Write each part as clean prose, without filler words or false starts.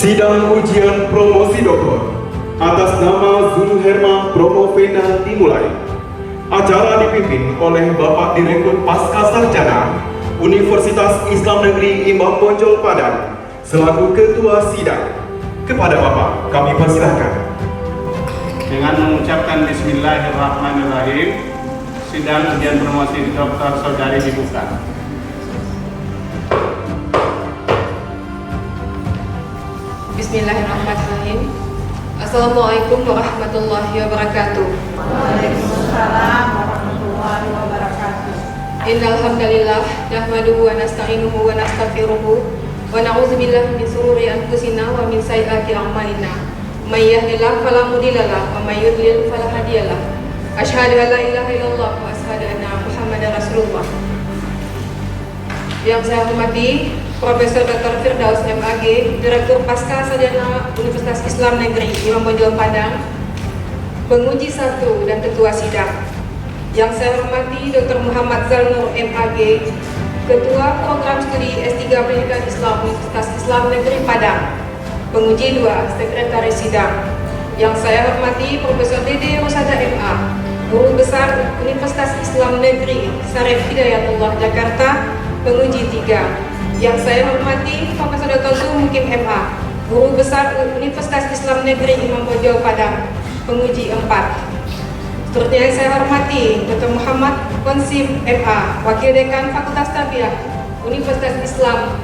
Sidang ujian promosi doktor atas nama Zulherma Promovena dimulai. Acara dipimpin oleh Bapak Direktur Pasca Sarjana Universitas Islam Negeri Imam Bonjol Padang selaku Ketua Sidang. Kepada Bapak, kami persilahkan. Dengan mengucapkan Bismillahirrahmanirrahim, sidang ujian promosi doktor saudari dibuka. Bismillahirrahmanirrahim. Assalamualaikum warahmatullahi wabarakatuh. Waalaikumsalam warahmatullahi wabarakatuh. Innal hamdalillah nahmaduhu wa nasta'inuhu wa nastaghfiruhu wa na'udzu billahi min shururi anfusina wa min sayyiati a'malina. May yahdihillahu fala mudhillalah wa may yudlil fala hadiyalah. Asyhadu an la ilaha illallah wa asyhadu anna Muhammadar Rasulullah. Yang saya hormati Profesor Dr. Firdaus MAG, Direktur Pasca Sarjana Universitas Islam Negeri Imam Bonjol Padang, penguji 1 dan Ketua Sidang. Yang saya hormati Dr. Muhammad Zalnur MAG, Ketua Program Studi S3 Pendidikan Islam Universitas Islam Negeri Padang, penguji 2, Sekretaris Sidang. Yang saya hormati Profesor Dede Rosada MA, Guru Besar Universitas Islam Negeri Syarif Hidayatullah Jakarta, penguji 3. Yang saya hormati Profesor Dr. Zumukim MA, Guru Besar Universitas Islam Negeri Imam Bonjol Padang, penguji 4. Seterusnya saya hormati Dr. Muhammad Konsim MA, Wakil Dekan Fakultas Tarbiyah Universitas Islam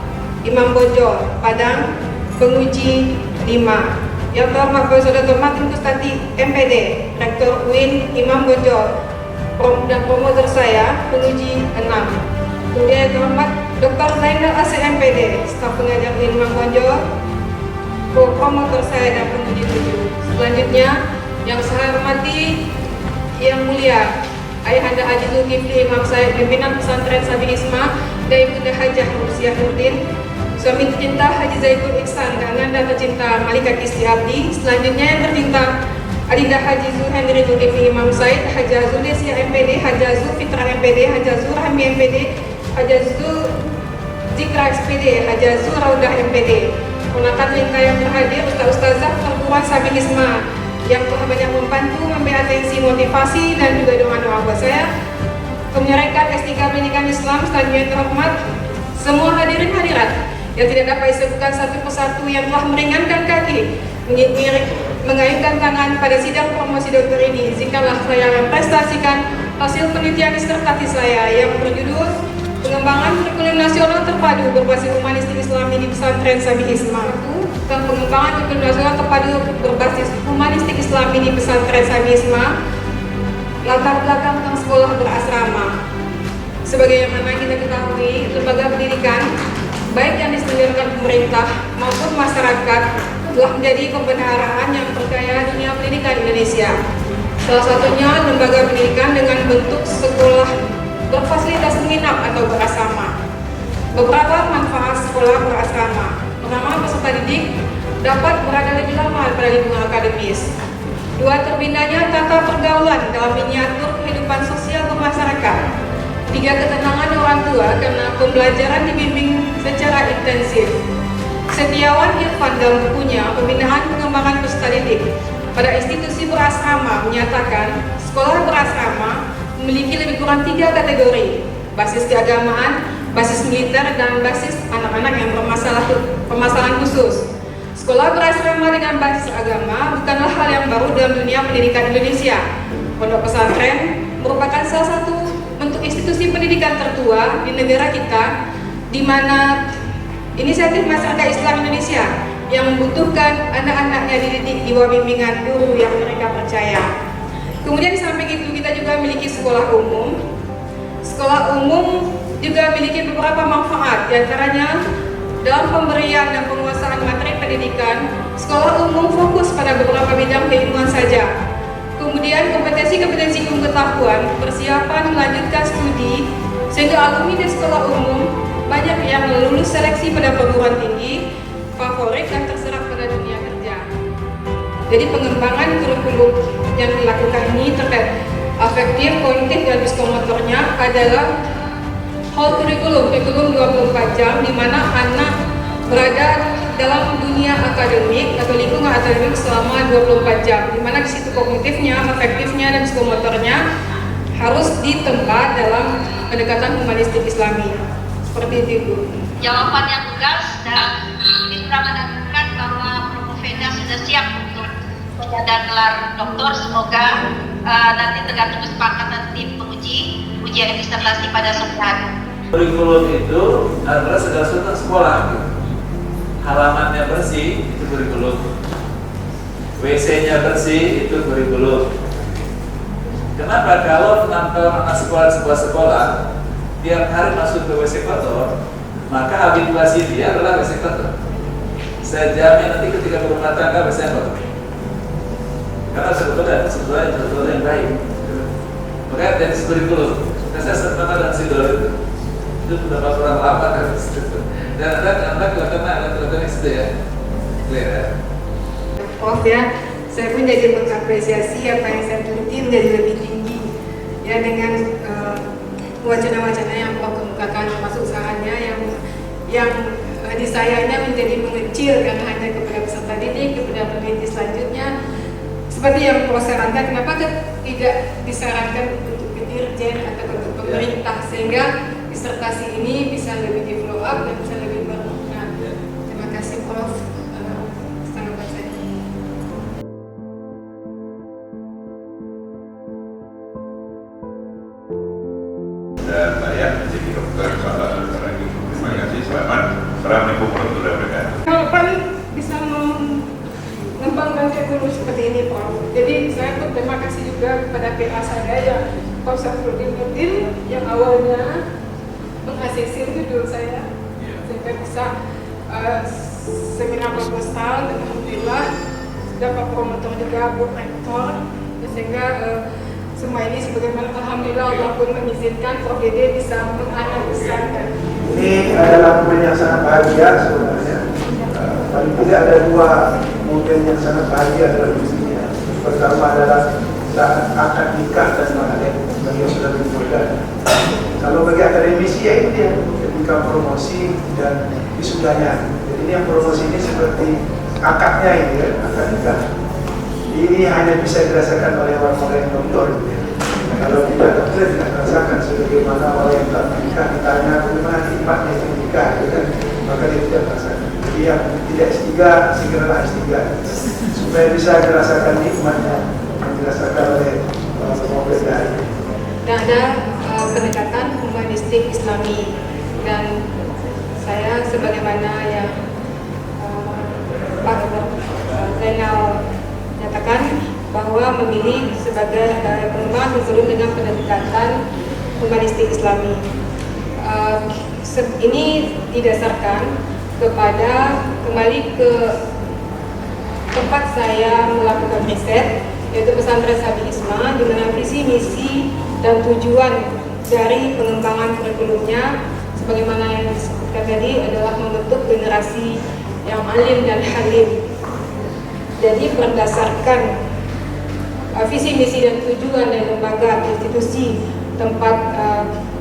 Imam Bonjol Padang, penguji 5. Yang terhormat Profesor Dr. Martin Kustati MPD, Rektor UIN Imam Bonjol, dan promotor saya, penguji 6. Kemudian yang terhormat Dr. Zainal AC MPD, staf pengajar UIN Imam Bonjol, promotor saya dan penguji 7. Selanjutnya yang saya hormati Yang Mulia Ayahanda Haji Zulkifli Imam Said, pimpinan pesantren Sabi Isma, dan Ibunda Hajah Rusiah Nurdin, suami tercinta Haji Zaitun Iksan dan Nanda tercinta Malika Kisti Abdi. Selanjutnya yang tercinta Adinda Haji Zuhendri Zulkifli Imam Said, Haja Zulesia MPD, Haja Zulfitra MPD, Haja Zurhami MPD, Haja Zikra SPD, Haja Zuraudah MPD. Ponakan Lingka yang berhadir, Ustazah perguruan Sabi Isma yang telah banyak membantu, memberi atensi, motivasi, dan juga doa-doa buat saya. Kemudian S3 Pendidikan Islam. Selanjutnya yang terhormat semua hadirin hadirat yang tidak dapat disebutkan satu persatu yang telah meringankan kaki, mengayunkan tangan pada sidang promosi dokter ini. Jikalau saya memprestasikan hasil penelitian disertasi saya yang berjudul Pengembangan Kurikulum Nasional Terpadu Berbasis Humanistik Islami di Pesantren Sabi Isma, tentang pengembangan kurikulum nasional terpadu berbasis humanistik Islami di Pesantren Sabi Isma, latar belakang tentang sekolah berasrama. Sebagaimana kita ketahui, lembaga pendidikan baik yang diselenggarakan pemerintah maupun masyarakat telah menjadi pembenaran yang bergaya dunia pendidikan Indonesia. Salah satunya lembaga pendidikan dengan bentuk sekolah berfasilitas menginap atau berasrama. Beberapa manfaat sekolah berasrama: pertama, peserta didik dapat berada lebih lama pada lingkungan akademis. 2, terbinanya tata pergaulan dalam miniatur kehidupan sosial bermasyarakat. 3, ketenangan orang tua karena pembelajaran dibimbing secara intensif. Setiawan Irfan dalam bukunya Pembinaan Pengembangan Peserta Didik pada Institusi Berasrama menyatakan sekolah berasrama memiliki lebih kurang 3 kategori: basis keagamaan, basis militer, dan basis anak-anak yang permasalahan khusus. Sekolah berasrama dengan basis agama bukanlah hal yang baru dalam dunia pendidikan Indonesia. Pondok pesantren merupakan salah satu bentuk institusi pendidikan tertua di negara kita, di mana inisiatif masyarakat Islam Indonesia yang membutuhkan anak-anaknya dididik di bawah bimbingan guru yang mereka percaya. Kemudian di samping itu kita juga memiliki sekolah umum. Sekolah umum juga memiliki beberapa manfaat, diantaranya dalam pemberian dan penguasaan materi pendidikan. Sekolah umum fokus pada beberapa bidang keilmuan saja. Kemudian kompetensi-kompetensi ilmu pengetahuan, persiapan melanjutkan studi, sehingga alumni di sekolah umum banyak yang lulus seleksi pada perguruan tinggi, favorit dan terserap pada dunia kerja. Jadi pengembangan kurikulum yang dilakukan ini terkait afektif, kognitif, dan psikomotornya adalah whole kurikulum 24 jam, di mana anak berada dalam dunia akademik atau lingkungan akademik selama 24 jam, di mana di situ kognitifnya, afektifnya, dan psikomotornya harus ditempa dalam pendekatan humanistik Islami. Seperti itu, Ibu. Jawaban yang tegas dan ini sudah menandakan bahwa Prof. Feda sudah siap untuk menyandang gelar doktor. Semoga nanti tergantung kesepakatan tim penguji ujian disertasi pada sore hari. Kurikulum itu adalah segala sesuatu sekolah. Halamannya bersih, itu kurikulum. WC-nya bersih, itu kurikulum. Kenapa kalau anak sekolah tiap hari masuk ke WC kotor, maka habituasi dia adalah WC kotor. Saya jamin nanti ketika berumah tangga WC kotor. Karena sebetulnya yang baik. Maka dari kurikulum, saya serta dan sidor itu beberapa orang lama kan. Dan anak lakukan itu ya. Prof ya, saya pun jadi mengapresiasi apa yang saya teliti menjadi lebih tinggi ya, dengan wacana-wacana yang Prof kemukakan, termasuk usahanya yang di sayanya menjadi mengecil karena hanya kepada peserta didik, kepada peneliti selanjutnya. Seperti yang Prof sarankan, kenapa tidak disarankan untuk ke dirjen atau untuk pemerintah, sehingga disertasi ini bisa lebih di follow up dan bisa lebih berguna. Terima kasih Prof. Tanggapan saya. Dan saya menjadi dokter salah satu lagi. Terima kasih, selamat. Assalamualaikum warahmatullahi wabarakatuh. Harapan bisa mengembangkan teknologi seperti ini, Prof. Jadi saya pun terima kasih juga kepada PA saya yang Prof. Safruddin Nurdin yang awalnya mengasisi judul saya, sehingga bisa seminar proposal, dan alhamdulillah dapat promotor juga, Bu Rektor, sehingga semua ini sebagaimana alhamdulillah Allah pun mengizinkan Prof. Dede bisa menganaliskan. Ini adalah momen yang sangat bahagia sebenarnya. Paling tidak ada dua momen yang sangat bahagia dalam isinya. Pertama adalah saat akad nikah dan mengenai beliau sudah menikah. Kalau bagi akademisi ya itu dia ketika promosi dan wisudanya. Jadi ini yang promosi ini seperti akadnya ini ya, akad nikah. Ini hanya bisa dirasakan oleh orang-orang yang doktor. Kalau tidak dokter tidak merasakan sebagaimana orang yang tak menikah ditanya bagaimana nikmatnya itu nikah, kan? Maka dia tidak merasakan. Jadi yang tidak S3 segeralah S3 supaya bisa dirasakan nikmatnya yang dirasakan oleh orang-orang dari. Dan ada pendekatan humanistik Islami, dan saya sebagaimana yang Pak Zainal nyatakan bahwa memilih sebagai pengembangan kurikulum dengan pendekatan humanistik Islami. Ini didasarkan kepada kembali ke tempat saya melakukan riset, yaitu pesantren Sabil Isma, di mana visi misi dan tujuan dari pengembangan kurikulumnya sebagaimana yang disebutkan tadi adalah membentuk generasi yang alim dan halim. Jadi berdasarkan visi misi dan tujuan dari lembaga institusi tempat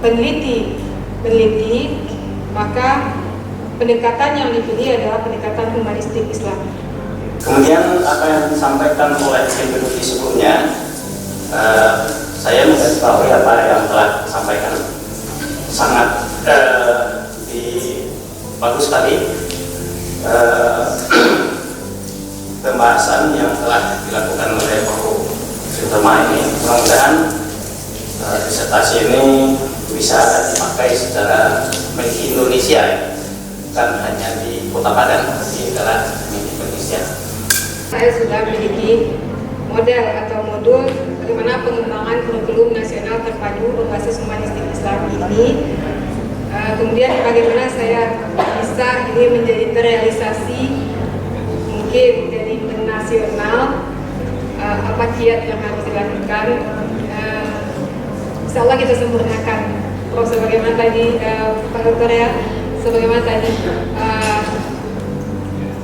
peneliti, maka pendekatan yang dipilih adalah pendekatan humanistik Islam. Kemudian apa yang disampaikan oleh peneliti sebelumnya, saya mengetahui apa yang telah disampaikan sangat bagus sekali. Pembahasan yang telah dilakukan oleh Prof. Sutama ini, mudah-mudahan disertasi ini bisa dipakai secara di Indonesia, bukan hanya di Kota Padang, tapi adalah di Indonesia. Saya sudah memiliki model atau modul bagaimana pengembangan kurikulum nasional terpadu berbasis humanistik Islam ini. Kemudian bagaimana saya bisa ini menjadi terrealisasi, mungkin jadi nasional, apa kiat yang harus dilakukan. Insya Allah kita sempurnakan. Prof, sebagaimana tadi Pak Dokter ya, sebagaimana tadi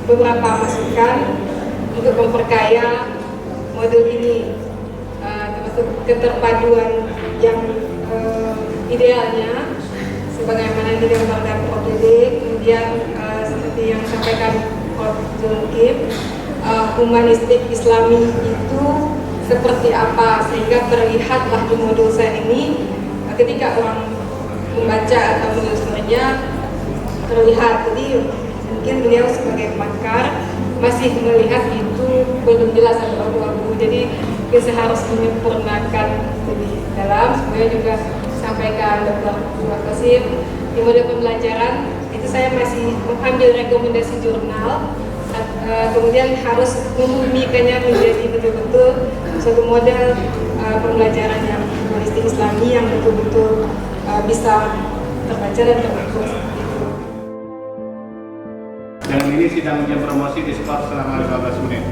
beberapa masukan untuk memperkaya modul ini, termasuk keterpaduan yang idealnya sebagaimana digambarkan Prof. Dede. Kemudian seperti yang disampaikan Prof. Zulkif, humanistik Islami itu seperti apa, sehingga terlihatlah di modul saya ini ketika orang membaca atau menelusurinya terlihat. Jadi mungkin beliau sebagai pakar masih melihat itu belum jelas atau abu-abu, jadi saya harus menyempurnakan lebih dalam. Supaya juga sampaikan Dr. Qasim di model pembelajaran itu saya masih mengambil rekomendasi jurnal, kemudian harus membumikannya menjadi betul-betul suatu model pembelajaran yang humanistik Islami yang betul-betul bisa terbaca dan terbaca. Dan ini sidang ujian promosi diskors selama 15 menit.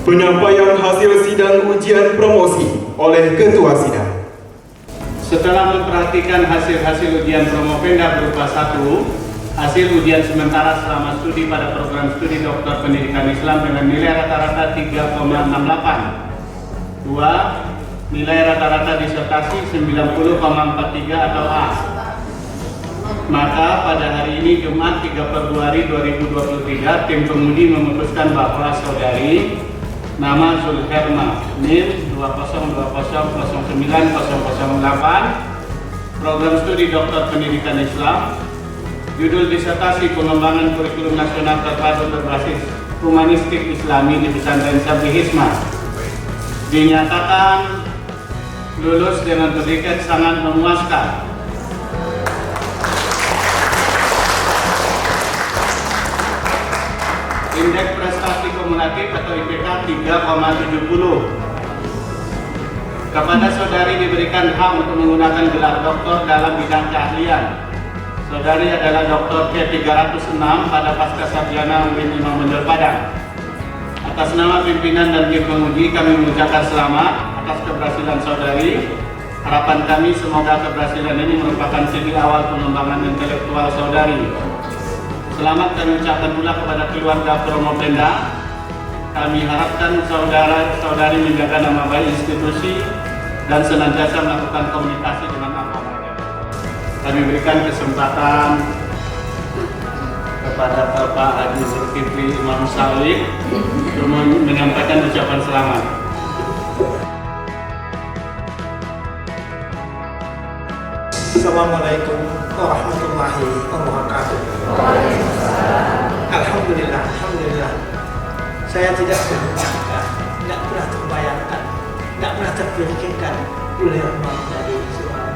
Penyampaian hasil sidang ujian promosi oleh Ketua Sidang. Setelah memperhatikan hasil-hasil ujian Promopenda berupa 1, hasil ujian sementara selama studi pada program studi Doktor Pendidikan Islam dengan nilai rata-rata 3,68. 2. Nilai rata-rata disertasi 90,43 atau A. Maka pada hari ini Jumat 3 Februari 2023 tim penguji memutuskan bahwa saudari nama Zulherma NIM 202009008, program studi Doktor Pendidikan Islam, judul disertasi pengembangan kurikulum nasional terpadu berbasis humanistik Islami di Pesantren Sabri Hizmah, dinyatakan lulus dengan predikat sangat memuaskan. Indeks prestasi kumulatif atau IPK 3,70. Kepada saudari diberikan hak untuk menggunakan gelar doktor dalam bidang keahlian. Saudari adalah Doktor K306 pada Pasca Sarjana UIN Imam Bonjol Padang. Atas nama pimpinan dan tim penguji kami mengucapkan selamat atas keberhasilan saudari. Harapan kami semoga keberhasilan ini merupakan segi awal pengembangan intelektual saudari. Selamat kami ucapkan pula kepada keluarga Promopenda. Kami harapkan saudara-saudari menjaga nama baik institusi dan senantiasa melakukan komunikasi dengan apa-apa. Kami berikan kesempatan kepada Bapak Haji Zulkifli Imam Salih untuk menyampaikan ucapan selamat. Assalamualaikum warahmatullahi wabarakatuh. Alhamdulillah, alhamdulillah. Saya tidak menyangka, tidak pernah terbayangkan, tidak pernah terpikirkan oleh Allah dari seorang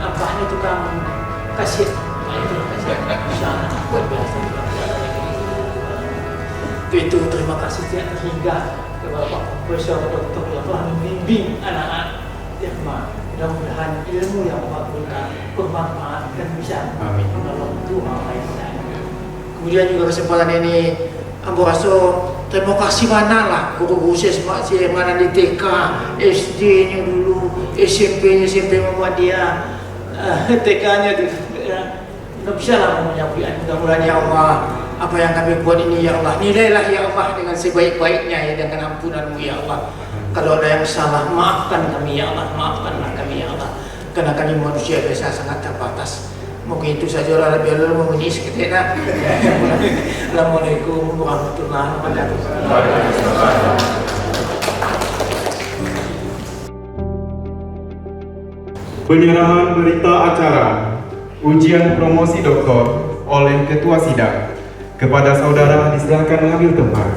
apa itu kamu kasih, itu kasih, insyaallah luar biasa. Itu terima kasih tidak terhingga kepada Bapak Profesor Dr. yang telah membimbing anak-anak Irma. Mudah-mudahan ilmu yang Bapak bermanfaat dan bisa menolong Tuhan lainnya. Kemudian juga kesempatan ini Ambo Raso terima kasih manalah guru-guru saya mana di TK, SD-nya dulu, SMP-nya SMP Muhammadiyah, TK-nya tidak bisa lah menyampaikan. Mudah-mudahan ya Allah apa yang kami buat ini ya Allah nilailah ya Allah dengan sebaik-baiknya ya dengan ampunan-Mu ya Allah. Kalau ada yang salah, maafkan kami ya Allah, maafkanlah kami ya Allah. Karena kami manusia biasa sangat terbatas. Mungkin itu saja orang lebih lalu menguji seketika. Assalamualaikum warahmatullahi wabarakatuh. Penyerahan berita acara ujian promosi doktor oleh Ketua Sidang. Kepada saudara disilahkan mengambil tempat.